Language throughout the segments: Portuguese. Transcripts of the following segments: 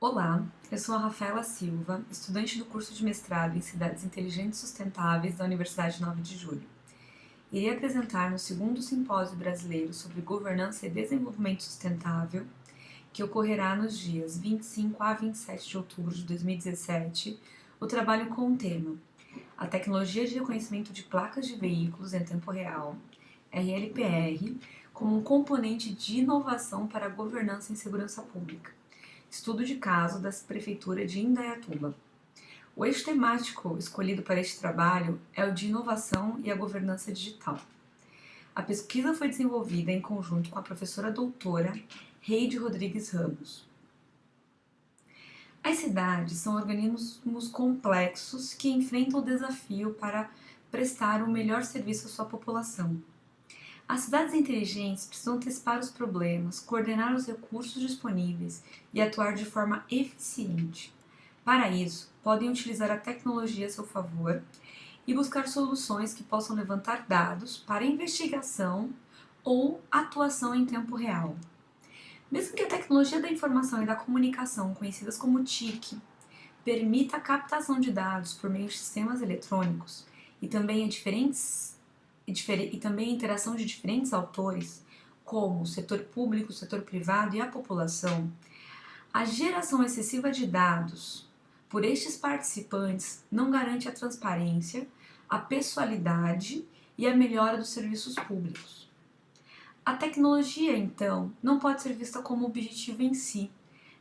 Olá, eu sou a Rafaela Silva, estudante do curso de mestrado em Cidades Inteligentes e Sustentáveis da Universidade 9 de Julho. Irei apresentar no segundo Simpósio Brasileiro sobre Governança e Desenvolvimento Sustentável, que ocorrerá nos dias 25 a 27 de outubro de 2017, o trabalho com o tema A Tecnologia de Reconhecimento de Placas de Veículos em Tempo Real, RLPR, como um componente de inovação para a governança em segurança pública. Estudo de caso da Prefeitura de Indaiatuba. O eixo temático escolhido para este trabalho é o de inovação e a governança digital. A pesquisa foi desenvolvida em conjunto com a professora doutora Heide Rodrigues Ramos. As cidades são organismos complexos que enfrentam o desafio para prestar o melhor serviço à sua população. As cidades inteligentes precisam antecipar os problemas, coordenar os recursos disponíveis e atuar de forma eficiente. Para isso, podem utilizar a tecnologia a seu favor e buscar soluções que possam levantar dados para investigação ou atuação em tempo real. Mesmo que a tecnologia da informação e da comunicação, conhecidas como TIC, permita a captação de dados por meio de sistemas eletrônicos e também a interação de diferentes autores, como o setor público, o setor privado e a população, a geração excessiva de dados por estes participantes não garante a transparência, a pessoalidade e a melhora dos serviços públicos. A tecnologia, então, não pode ser vista como objetivo em si,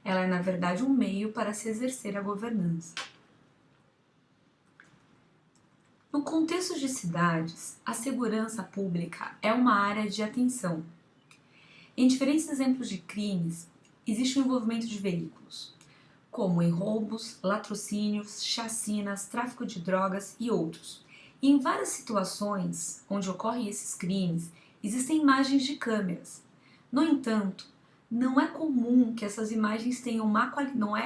ela é, na verdade, um meio para se exercer a governança. No contexto de cidades, a segurança pública é uma área de atenção. Em diferentes exemplos de crimes, existe o envolvimento de veículos, como em roubos, latrocínios, chacinas, tráfico de drogas e outros. E em várias situações onde ocorrem esses crimes, existem imagens de câmeras. No entanto, não é comum que essas imagens tenham má qualidade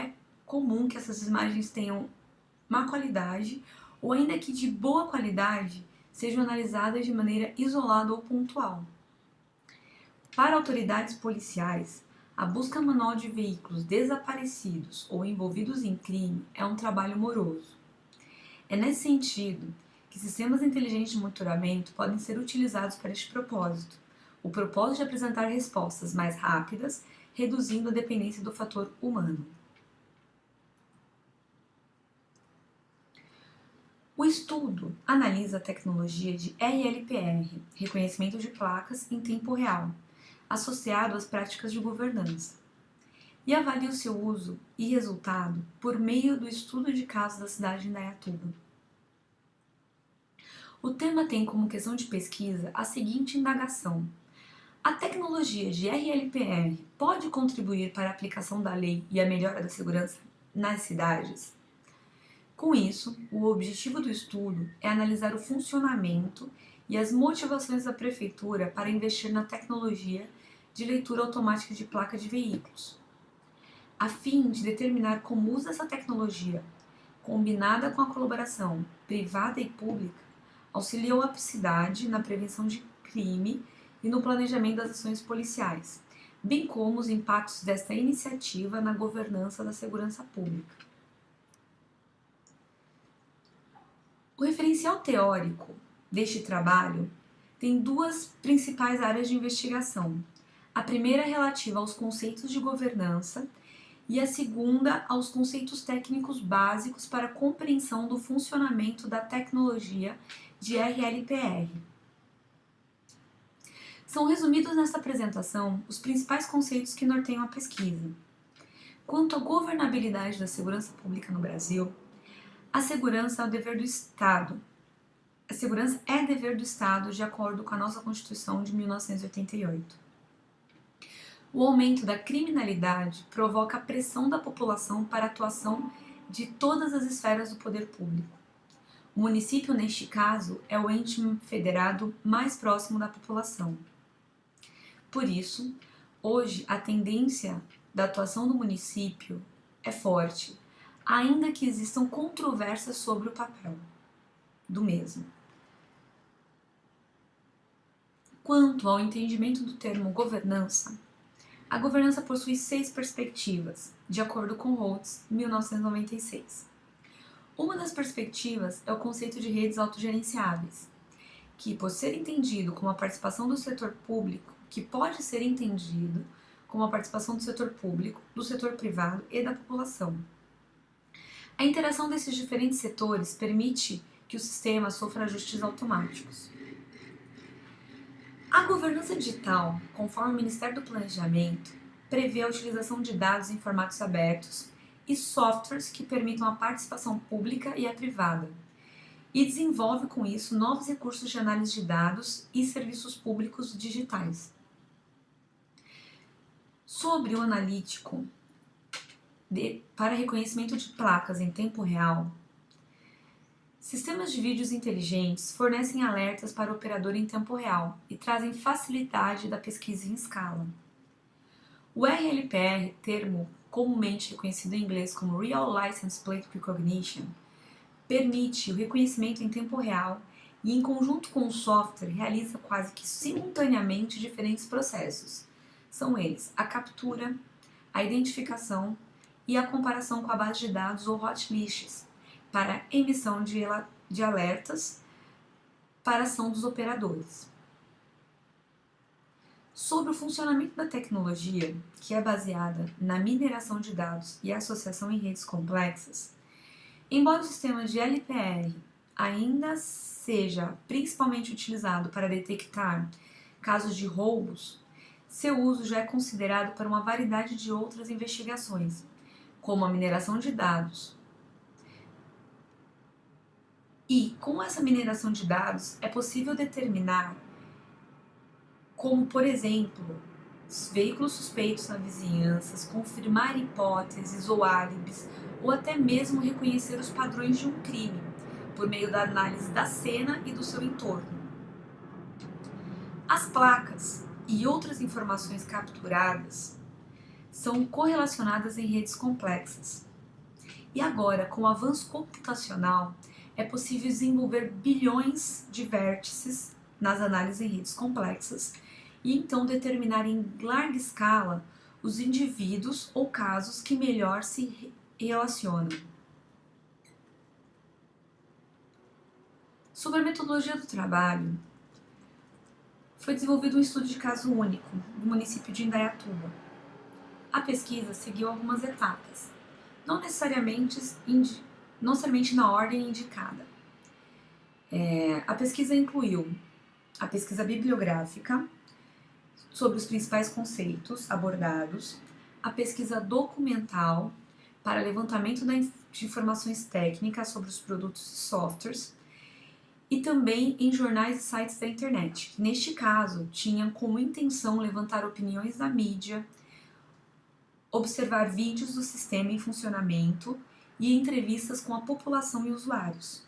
ou ainda que de boa qualidade sejam analisadas de maneira isolada ou pontual. Para autoridades policiais, a busca manual de veículos desaparecidos ou envolvidos em crime é um trabalho moroso. É nesse sentido que sistemas inteligentes de monitoramento podem ser utilizados para este propósito, o propósito de apresentar respostas mais rápidas, reduzindo a dependência do fator humano. O estudo analisa a tecnologia de RLPR, reconhecimento de placas em tempo real, associado às práticas de governança, e avalia o seu uso e resultado por meio do estudo de caso da cidade de Indaiatuba. O tema tem como questão de pesquisa a seguinte indagação: a tecnologia de RLPR pode contribuir para a aplicação da lei e a melhora da segurança nas cidades? Com isso, o objetivo do estudo é analisar o funcionamento e as motivações da Prefeitura para investir na tecnologia de leitura automática de placa de veículos, a fim de determinar como usa essa tecnologia, combinada com a colaboração privada e pública, auxiliou a cidade na prevenção de crime e no planejamento das ações policiais, bem como os impactos desta iniciativa na governança da segurança pública. O referencial teórico deste trabalho tem duas principais áreas de investigação. A primeira é relativa aos conceitos de governança e a segunda aos conceitos técnicos básicos para a compreensão do funcionamento da tecnologia de RLPR. São resumidos nesta apresentação os principais conceitos que norteiam a pesquisa. Quanto à governabilidade da segurança pública no Brasil, a segurança é o dever do Estado. A segurança é dever do Estado de acordo com a nossa Constituição de 1988. O aumento da criminalidade provoca a pressão da população para a atuação de todas as esferas do poder público. O município, neste caso, é o ente federado mais próximo da população. Por isso, hoje, a tendência da atuação do município é forte, ainda que existam controvérsias sobre o papel do mesmo. Quanto ao entendimento do termo governança, A governança possui 6 perspectivas, de acordo com Holtz, 1996. Uma das perspectivas é o conceito de redes autogerenciáveis, que, por ser entendido como a participação do setor público, que pode ser entendido como a participação do setor público, do setor privado e da população. A interação desses diferentes setores permite que o sistema sofra ajustes automáticos. A governança digital, conforme o Ministério do Planejamento, prevê a utilização de dados em formatos abertos e softwares que permitam a participação pública e a privada, e desenvolve com isso novos recursos de análise de dados e serviços públicos digitais. Sobre o analítico para reconhecimento de placas em tempo real, sistemas de vídeos inteligentes fornecem alertas para o operador em tempo real e trazem facilidade da pesquisa em escala. O RLPR, termo comumente reconhecido em inglês como Real License Plate Recognition, permite o reconhecimento em tempo real e, em conjunto com o software, realiza quase que simultaneamente diferentes processos. São eles a captura, a identificação e a comparação com a base de dados ou hotlists, para emissão de alertas para a ação dos operadores. Sobre o funcionamento da tecnologia, que é baseada na mineração de dados e associação em redes complexas, embora o sistema de LPR ainda seja principalmente utilizado para detectar casos de roubos, seu uso já é considerado para uma variedade de outras investigações, como a mineração de dados. E, com essa mineração de dados, é possível determinar como, por exemplo, veículos suspeitos na vizinhança, confirmar hipóteses ou álibis, ou até mesmo reconhecer os padrões de um crime, por meio da análise da cena e do seu entorno. As placas e outras informações capturadas são correlacionadas em redes complexas. E agora, com o avanço computacional, é possível desenvolver bilhões de vértices nas análises em redes complexas e então determinar em larga escala os indivíduos ou casos que melhor se relacionam. Sobre a metodologia do trabalho, foi desenvolvido um estudo de caso único no município de Indaiatuba. A pesquisa seguiu algumas etapas, não necessariamente na ordem indicada. A pesquisa incluiu a pesquisa bibliográfica sobre os principais conceitos abordados, a pesquisa documental para levantamento de informações técnicas sobre os produtos e softwares, e também em jornais e sites da internet, que neste caso tinham como intenção levantar opiniões da mídia, observar vídeos do sistema em funcionamento e entrevistas com a população e usuários.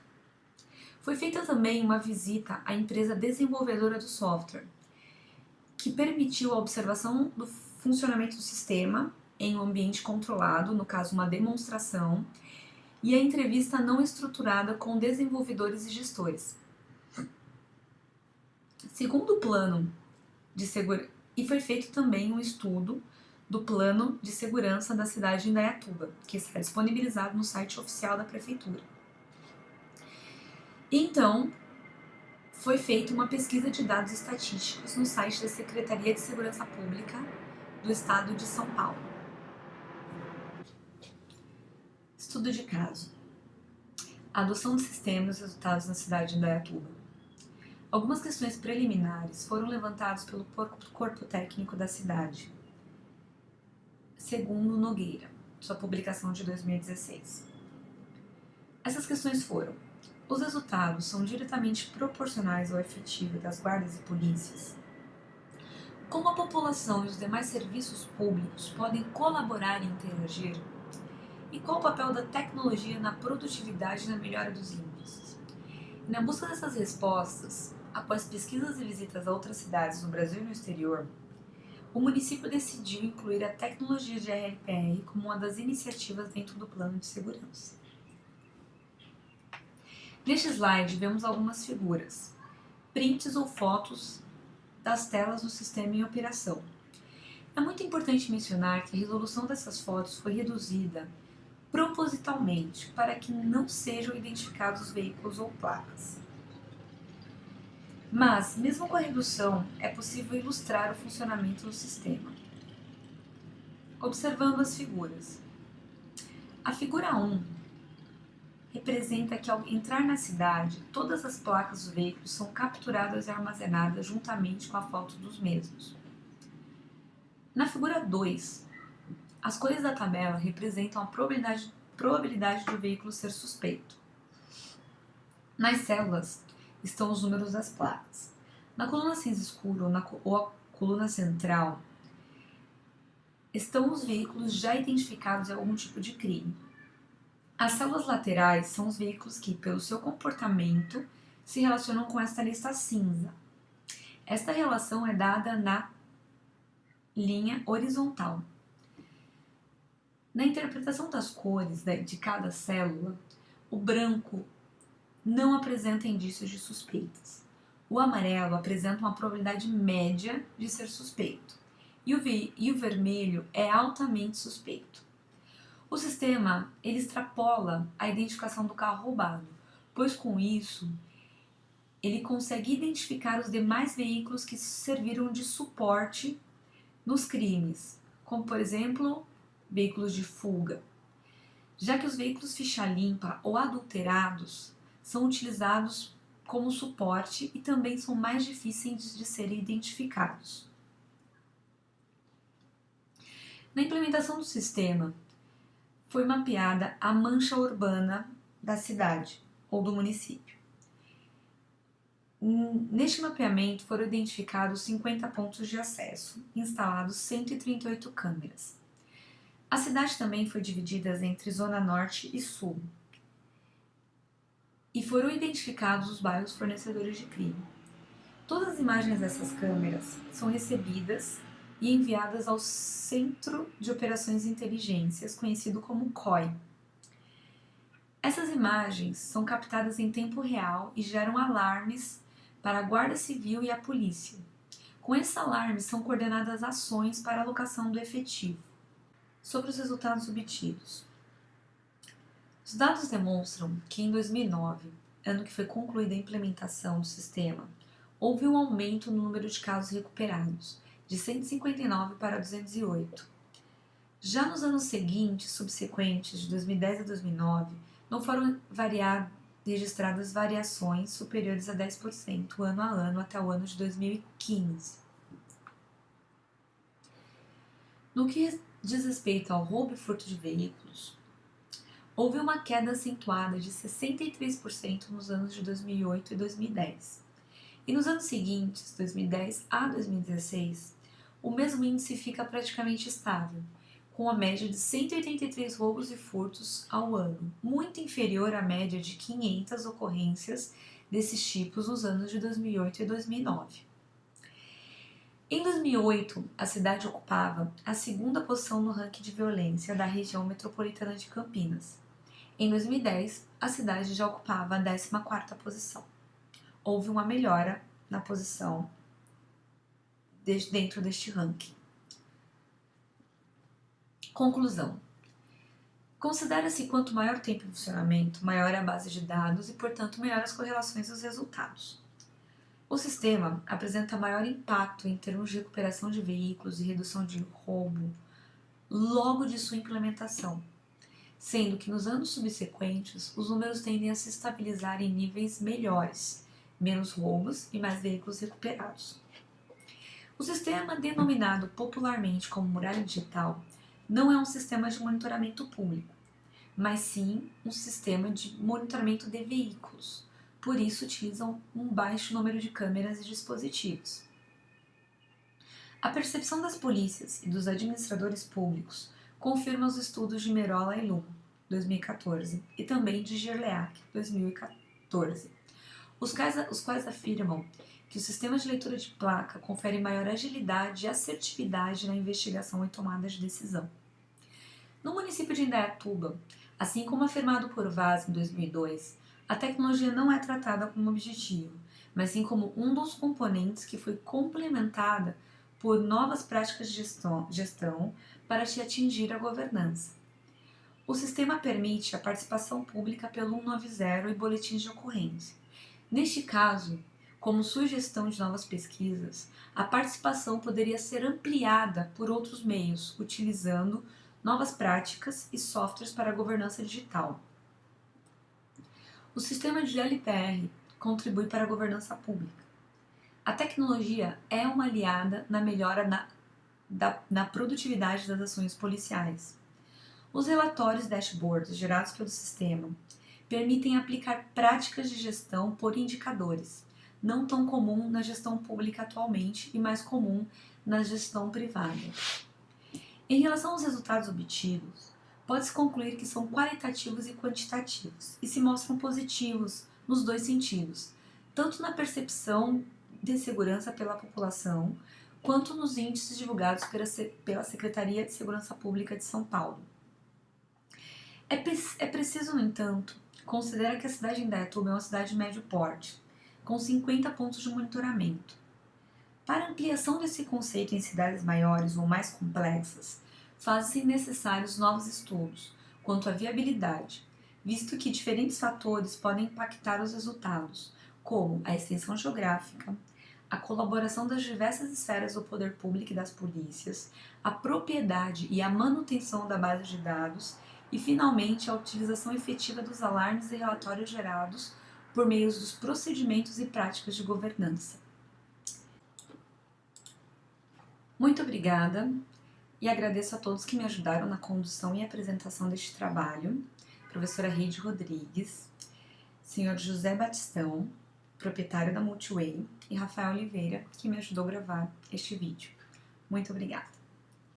Foi feita também uma visita à empresa desenvolvedora do software, que permitiu a observação do funcionamento do sistema em um ambiente controlado, no caso uma demonstração, e a entrevista não estruturada com desenvolvedores e gestores. Segundo o plano de segurança, e foi feito também um estudo do plano de segurança da cidade de Indaiatuba, que está disponibilizado no site oficial da prefeitura. Então, foi feita uma pesquisa de dados estatísticos no site da Secretaria de Segurança Pública do Estado de São Paulo. Estudo de caso. A adoção de sistemas e resultados na cidade de Indaiatuba. Algumas questões preliminares foram levantadas pelo corpo técnico da cidade, segundo Nogueira, sua publicação de 2016. Essas questões foram: os resultados são diretamente proporcionais ao efetivo das guardas e polícias? Como a população e os demais serviços públicos podem colaborar e interagir? E qual o papel da tecnologia na produtividade e na melhora dos índices? E na busca dessas respostas, após pesquisas e visitas a outras cidades no Brasil e no exterior, o município decidiu incluir a tecnologia de RLPR como uma das iniciativas dentro do plano de segurança. Neste slide, vemos algumas prints ou fotos das telas do sistema em operação. É muito importante mencionar que a resolução dessas fotos foi reduzida propositalmente para que não sejam identificados os veículos ou placas. Mas, mesmo com a redução, é possível ilustrar o funcionamento do sistema. Observando as figuras. A figura 1 representa que ao entrar na cidade, todas as placas dos veículos são capturadas e armazenadas juntamente com a foto dos mesmos. Na figura 2, as cores da tabela representam a probabilidade do veículo ser suspeito. Nas células estão os números das placas. Na coluna cinza escuro ou a coluna central estão os veículos já identificados em algum tipo de crime. As células laterais são os veículos que, pelo seu comportamento, se relacionam com esta lista cinza. Esta relação é dada na linha horizontal. Na interpretação das cores de cada célula, o branco não apresenta indícios de suspeitas. O amarelo apresenta uma probabilidade média de ser suspeito. E o vermelho é altamente suspeito. O sistema ele extrapola a identificação do carro roubado, pois com isso ele consegue identificar os demais veículos que serviram de suporte nos crimes, como por exemplo, veículos de fuga, já que os veículos ficha limpa ou adulterados são utilizados como suporte e também são mais difíceis de serem identificados. Na implementação do sistema, foi mapeada a mancha urbana da cidade ou do município. Neste mapeamento foram identificados 50 pontos de acesso, instalados 138 câmeras. A cidade também foi dividida entre Zona Norte e Sul, e foram identificados os bairros fornecedores de crime. Todas as imagens dessas câmeras são recebidas e enviadas ao Centro de Operações e Inteligências, conhecido como COI. Essas imagens são captadas em tempo real e geram alarmes para a Guarda Civil e a polícia. Com esses alarmes são coordenadas ações para a alocação do efetivo. Sobre os resultados obtidos. Os dados demonstram que em 2009, ano que foi concluída a implementação do sistema, houve um aumento no número de casos recuperados, de 159 para 208. Já nos anos seguintes, subsequentes, de 2010 a 2009, não foram registradas variações superiores a 10% ano a ano até o ano de 2015. No que diz respeito ao roubo e furto de veículos, houve uma queda acentuada de 63% nos anos de 2008 e 2010. E nos anos seguintes, 2010 a 2016, o mesmo índice fica praticamente estável, com a média de 183 roubos e furtos ao ano, muito inferior à média de 500 ocorrências desses tipos nos anos de 2008 e 2009. Em 2008, a cidade ocupava a segunda posição no ranking de violência da região metropolitana de Campinas. Em 2010, a cidade já ocupava a 14ª posição. Houve uma melhora na posição dentro deste ranking. Conclusão. Considera-se que quanto maior o tempo de funcionamento, maior é a base de dados e, portanto, maior as correlações dos resultados. O sistema apresenta maior impacto em termos de recuperação de veículos e redução de roubo logo de sua implementação, sendo que nos anos subsequentes os números tendem a se estabilizar em níveis melhores, menos roubos e mais veículos recuperados. O sistema, denominado popularmente como muralha digital, não é um sistema de monitoramento público, mas sim um sistema de monitoramento de veículos. Por isso, utilizam um baixo número de câmeras e dispositivos. A percepção das polícias e dos administradores públicos confirma os estudos de Merola e Lum, 2014, e também de Gerleach, 2014, os quais afirmam que o sistema de leitura de placa confere maior agilidade e assertividade na investigação e tomada de decisão. No município de Indaiatuba, assim como afirmado por Vaz em 2002, a tecnologia não é tratada como objetivo, mas sim como um dos componentes que foi complementada por novas práticas de gestão para te atingir a governança. O sistema permite a participação pública pelo 190 e boletins de ocorrência. Neste caso, como sugestão de novas pesquisas, a participação poderia ser ampliada por outros meios, utilizando novas práticas e softwares para a governança digital. O sistema de GLPR contribui para a governança pública. A tecnologia é uma aliada na melhora na produtividade das ações policiais. Os relatórios dashboards gerados pelo sistema permitem aplicar práticas de gestão por indicadores, não tão comum na gestão pública atualmente e mais comum na gestão privada. Em relação aos resultados obtidos, pode-se concluir que são qualitativos e quantitativos e se mostram positivos nos dois sentidos, tanto na percepção de segurança pela população, quanto nos índices divulgados pela Secretaria de Segurança Pública de São Paulo. É preciso, no entanto, considerar que a cidade de Indaiatuba é uma cidade de médio porte, com 50 pontos de monitoramento. Para a ampliação desse conceito em cidades maiores ou mais complexas, fazem-se necessários novos estudos quanto à viabilidade, visto que diferentes fatores podem impactar os resultados, como a extensão geográfica, a colaboração das diversas esferas do poder público e das polícias, a propriedade e a manutenção da base de dados e, finalmente, a utilização efetiva dos alarmes e relatórios gerados por meio dos procedimentos e práticas de governança. Muito obrigada e agradeço a todos que me ajudaram na condução e apresentação deste trabalho, professora Heide Rodrigues, senhor José Batistão, proprietário da Multiway, e Rafael Oliveira, que me ajudou a gravar este vídeo. Muito obrigada!